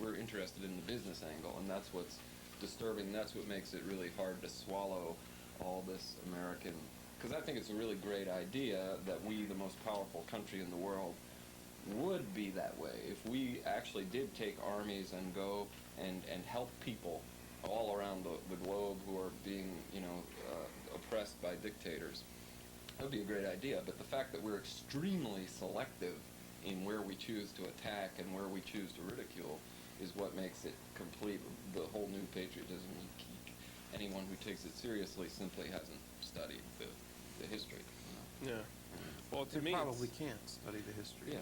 we're interested in the business angle, and that's what's disturbing. That's what makes it really hard to swallow all this American. Because I think it's a really great idea that we, the most powerful country in the world, would be that way if we actually did take armies and go and help people all around the globe who are being, oppressed by dictators. That would be a great idea, but the fact that we're extremely selective in where we choose to attack and where we choose to ridicule is what makes it complete, the whole new patriotism. Anyone who takes it seriously simply hasn't studied the history. Yeah. Well, to They me, probably can't study the history. Yeah.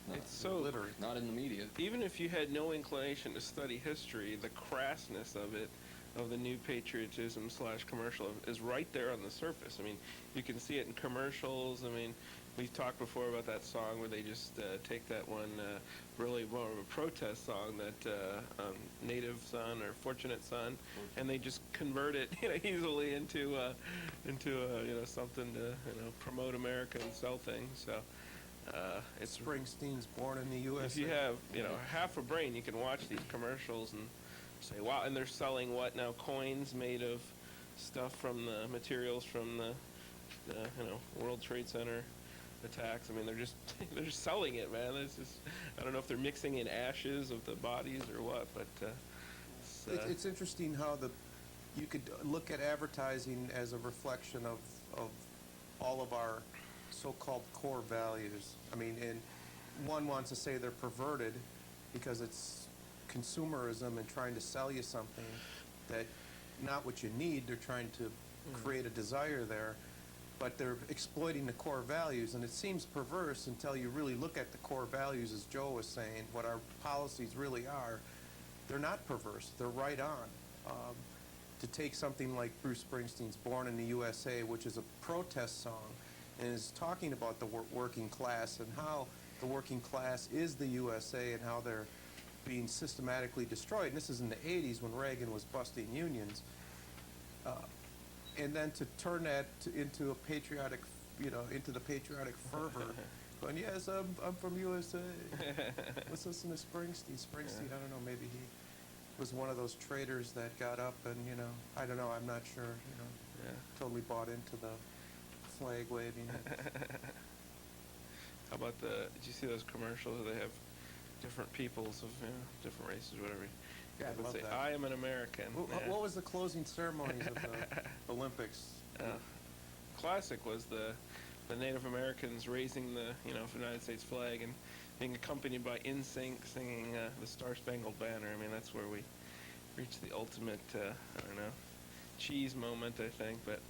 Yeah. It's so literate. Not in the media. Even if you had no inclination to study history, the crassness of it, of the new patriotism / commercial, is right there on the surface. I mean, you can see it in commercials. I mean, we've talked before about that song where they just take that one really more of a protest song, that Native Son or Fortunate Son, and they just convert it, easily into something to promote America and sell things. So. It's Springsteen's Born in the USA. If you have, half a brain, you can watch these commercials and say, wow, and they're selling what now? Coins made of stuff from the materials from the World Trade Center attacks. I mean, they're just selling it, man. It's just, I don't know if they're mixing in ashes of the bodies or what, but it's interesting how you could look at advertising as a reflection of all of our so-called core values. I mean, and one wants to say they're perverted because it's consumerism and trying to sell you something that not what you need. They're trying to create a desire there, but they're exploiting the core values, and it seems perverse until you really look at the core values, as Joe was saying, what our policies really are. They're not perverse. They're right on. To take something like Bruce Springsteen's Born in the USA, which is a protest song, and is talking about the working class and how the working class is the USA and how they're being systematically destroyed. And this is in the 80s when Reagan was busting unions. And then to turn that into a patriotic, into the patriotic fervor, going, yes, I'm from USA. Let's listen to Springsteen. Springsteen, I don't know, maybe he was one of those traders that got up and, I don't know, I'm not sure, totally bought into the flag waving. how about did you see those commercials where they have different peoples of different races, whatever? Yeah, I love say, that. I am an American. What was the closing ceremonies of the Olympics? Classic was the Native Americans raising the United States flag and being accompanied by NSYNC singing the Star Spangled Banner. I mean, that's where we reached the ultimate cheese moment, I think. But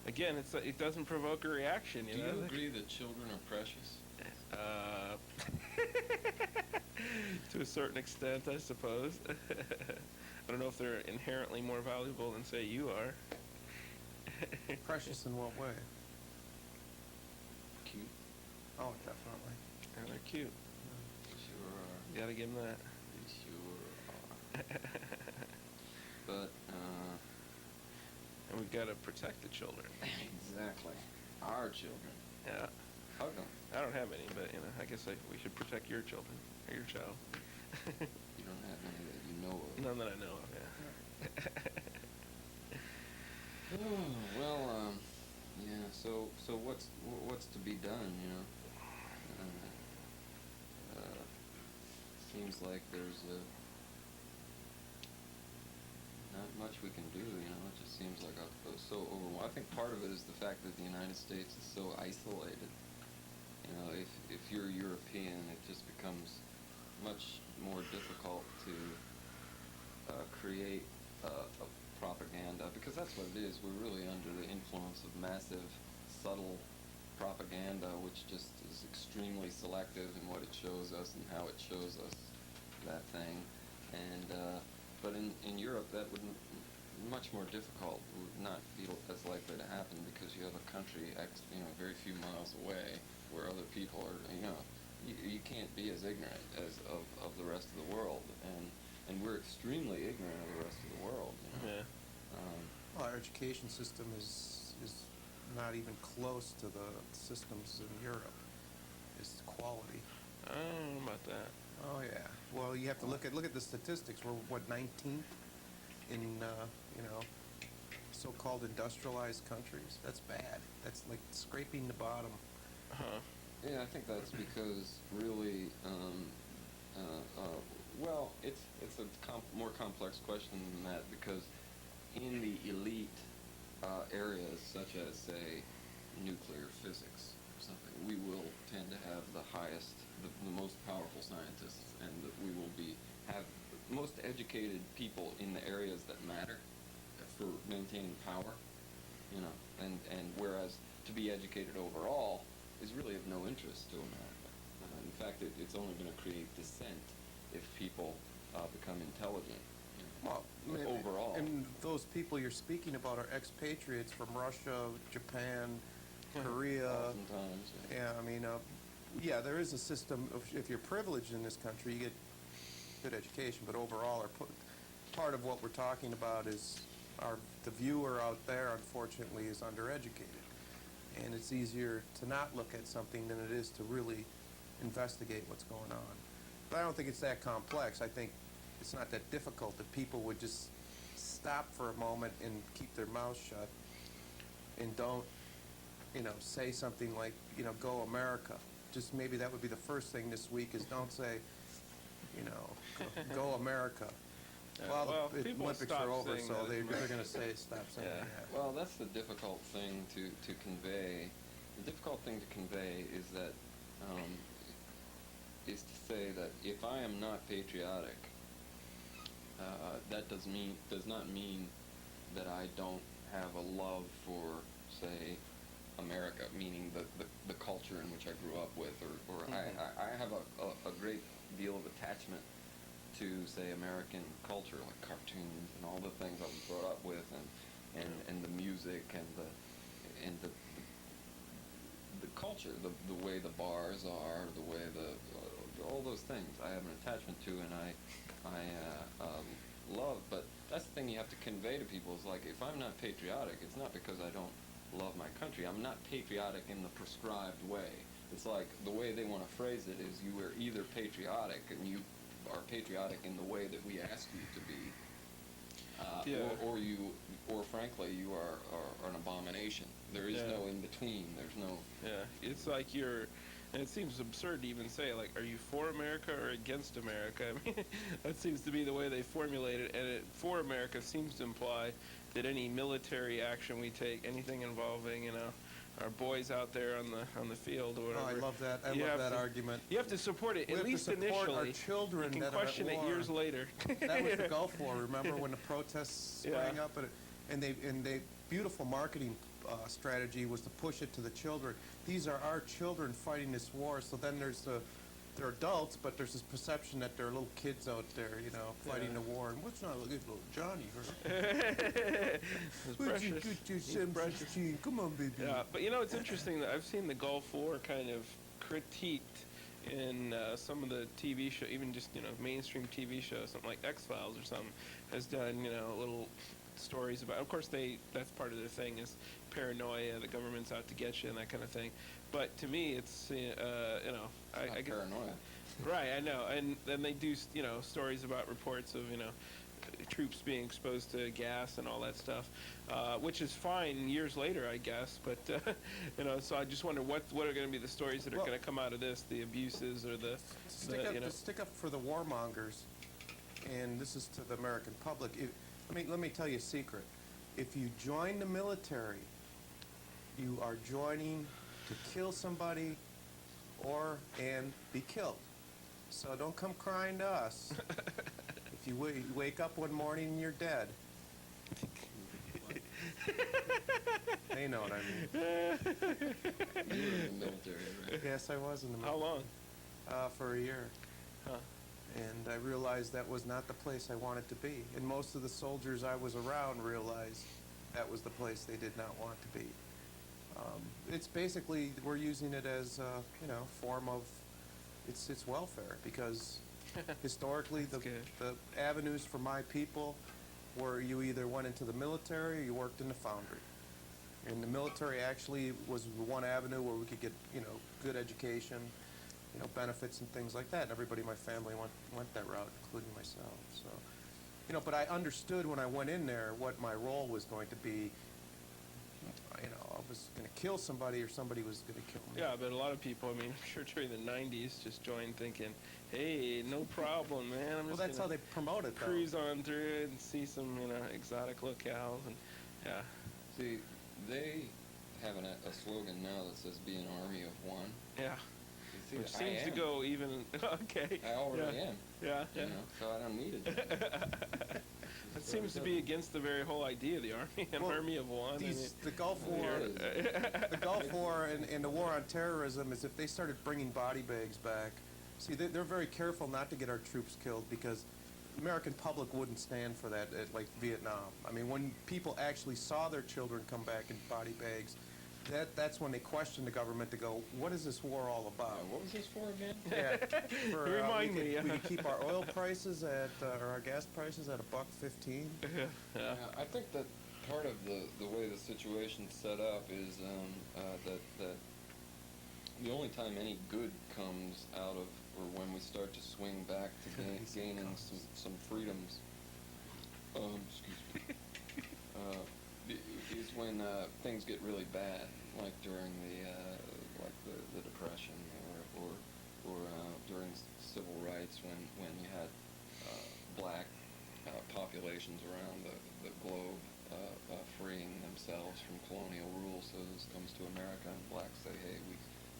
again, it doesn't provoke a reaction. Do you agree that children are precious? To a certain extent, I suppose. I don't know if they're inherently more valuable than, say, you are. Precious in what way? Cute. Oh, definitely. And they're cute. Sure are. You gotta give them that. They sure are. But, And we've got to protect the children. exactly. Our children. Yeah. Hug them. I don't have any, but I guess we should protect your children or your child. You don't have any that you know of. None that I know of. Yeah. Oh, well, yeah. So what's to be done? Seems like there's not much we can do. It just seems like so overwhelmed. I think part of it is the fact that the United States is so isolated. If you're European, it just becomes much more difficult to create a propaganda, because that's what it is. We're really under the influence of massive, subtle propaganda, which just is extremely selective in what it shows us and how it shows us that thing. And but in Europe, that would much more difficult, would not be as likely to happen, because you have a country very few miles away where other people are. You can't be as ignorant as of the rest of the world, and we're extremely ignorant of the rest of the world. Yeah. Well, our education system is not even close to the systems in Europe. It's quality. I don't know about that. Oh yeah. Well, you have to look at the statistics. We're what, 19th in so-called industrialized countries. That's bad. That's like scraping the bottom. Huh. Yeah, I think that's because really, well, it's a more complex question than that, because in the elite areas, such as, say, nuclear physics or something, we will tend to have the highest, the most powerful scientists, and that we will have the most educated people in the areas that matter for maintaining power, and whereas to be educated overall is really of no interest to America. In fact, it's only going to create dissent if people become intelligent. Well, overall. And those people you're speaking about are expatriates from Russia, Japan, Korea. Oftentimes, yeah. Yeah, I mean, yeah, there is a system of, if you're privileged in this country, you get good education, but overall, part of what we're talking about is the viewer out there, unfortunately, is undereducated. And it's easier to not look at something than it is to really investigate what's going on. But I don't think it's that complex. I think it's not that difficult if people would just stop for a moment and keep their mouths shut and don't, say something like, go America. Just maybe that would be the first thing this week, is don't say, go America. Well, the Olympics are over, so they're going to say stop saying that. Well, that's the difficult thing to convey. The difficult thing to convey is that is to say that if I am not patriotic, that does not mean that I don't have a love for, say, America, meaning the culture in which I grew up with, or I have a great deal of attachment to, say, American culture, like cartoons and all the things I was brought up with, and the music and the culture, the way the bars are, the way all those things I have an attachment to, and I love. But that's the thing you have to convey to people, is like, if I'm not patriotic, it's not because I don't love my country. I'm not patriotic in the prescribed way. It's like the way they want to phrase it is, you are either patriotic, and you are patriotic in the way that we ask you to be, or frankly, you are an abomination. There is no in between. There's no. Yeah, it's like and it seems absurd to even say, like, are you for America or against America? I mean, that seems to be the way they formulate it, and for America seems to imply that any military action we take, anything involving, our boys out there on the field or whatever. Oh, I love that. I love that argument. You have to support it, at least initially. We have to support our children. You can that question are at it war. years later. That was the Gulf War. Remember when the protests sprang up, and they beautiful marketing strategy was to push it to the children. These are our children fighting this war. So then they're adults, but there's this perception that there are little kids out there, fighting the war. And what's not little Johnny? Precious. Come on, baby. Yeah, but it's interesting that I've seen the Gulf War kind of critiqued in some of the TV show, even just mainstream TV shows, something like X-Files or something, has done little stories about. Of course, that's part of their thing, is paranoia, the government's out to get you and that kind of thing. But to me, it's I get paranoia. Right, I know, and then they do stories about reports of troops being exposed to gas and all that stuff, which is fine years later, I guess. But so I just wonder what are going to be the stories that are going to come out of this, the abuses or the stick up for the warmongers, and this is to the American public. Let me tell you a secret. If you join the military, you are joining to kill somebody and be killed. So don't come crying to us. If you wake up one morning and you're dead. They know what I mean. You were in the military, right? Yes, I was in the military. How long? For a year. Huh. And I realized that was not the place I wanted to be. And most of the soldiers I was around realized that was the place they did not want to be. It's basically, we're using it as form of it's welfare, because historically the avenues for my people were, you either went into the military or you worked in the foundry. And the military actually was one avenue where we could get good education, benefits and things like that. And everybody in my family went that route, including myself. So, but I understood when I went in there what my role was going to be. I was going to kill somebody or somebody was going to kill me. Yeah, but a lot of people, I mean, I'm sure during the 90s just joined thinking, hey, no problem, man. I'm Well, just that's how gonna they promote it, though. cruise on through it and see some, exotic locales. And, yeah. See, they have a slogan now that says "Be an army of one." Yeah. You Which see, seems I to am. go even, okay. I already yeah. am. Yeah, yeah. So I don't need it. That seems to be against the very whole idea of the army, an army of one. The Gulf War, the Gulf War and the war on terrorism is if they started bringing body bags back. See, they're very careful not to get our troops killed because the American public wouldn't stand for that, like Vietnam. I mean, when people actually saw their children come back in body bags, that's when they questioned the government to go, what is this war all about? What was this for again? Yeah, Remind me. We could keep our oil prices or our gas prices at $1.15. Yeah. I think that part of the way the situation's set up is that the only time any good comes out of, or when we start to swing back to gaining some freedoms, excuse me, is when things get really bad, like during the Depression, or during civil rights, when you had black populations around the globe freeing themselves from colonial rule. So this comes to America, and blacks say, "Hey,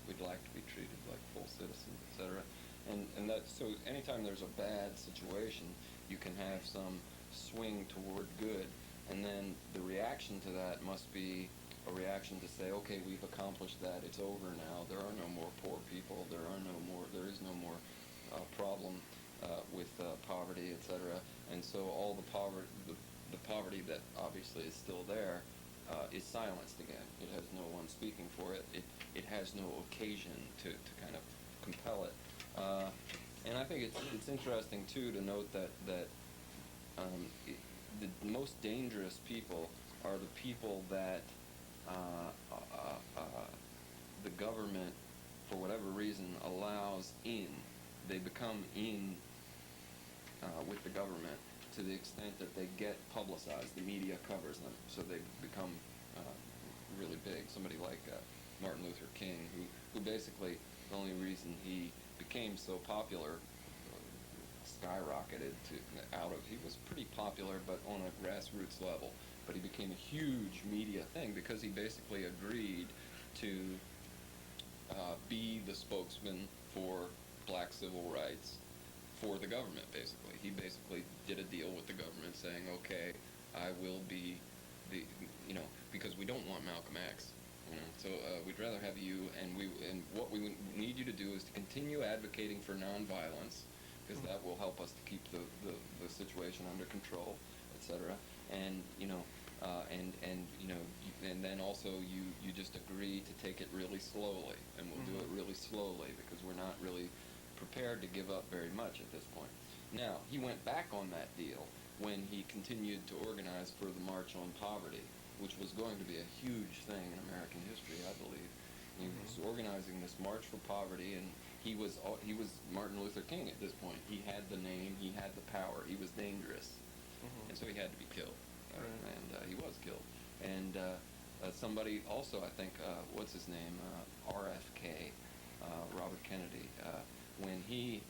we'd like to be treated like full citizens," etc. And that, so anytime there's a bad situation, you can have some swing toward good. And then the reaction to that must be a reaction to say, okay, we've accomplished that. It's over now. There are no more poor people. There is no more problem with poverty, etc. And so all the poverty that obviously is still there is silenced again. It has no one speaking for it. It has no occasion to kind of compel it. And I think it's interesting too to note that the most dangerous people are the people that the government, for whatever reason, allows in. They become in with the government to the extent that they get publicized. The media covers them, so they become really big. Somebody like Martin Luther King, who basically, the only reason he became so popular, skyrocketed he was pretty popular, but on a grassroots level. But he became a huge media thing because he basically agreed to be the spokesman for black civil rights for the government, basically. He basically did a deal with the government saying, okay, I will be because we don't want Malcolm X. So we'd rather have you, and what we need you to do is to continue advocating for nonviolence, because that will help us to keep the situation under control, etc. And and then also you just agree to take it really slowly, and we'll do it really slowly because we're not really prepared to give up very much at this point. Now, he went back on that deal when he continued to organize for the March on Poverty, which was going to be a huge thing in American history, I believe. He was organizing this March for Poverty, and he was Martin Luther King at this point. He had the name, he had the power, he was dangerous, and so he had to be killed, and he was killed. And somebody also, I think, what's his name, RFK, Robert Kennedy, when he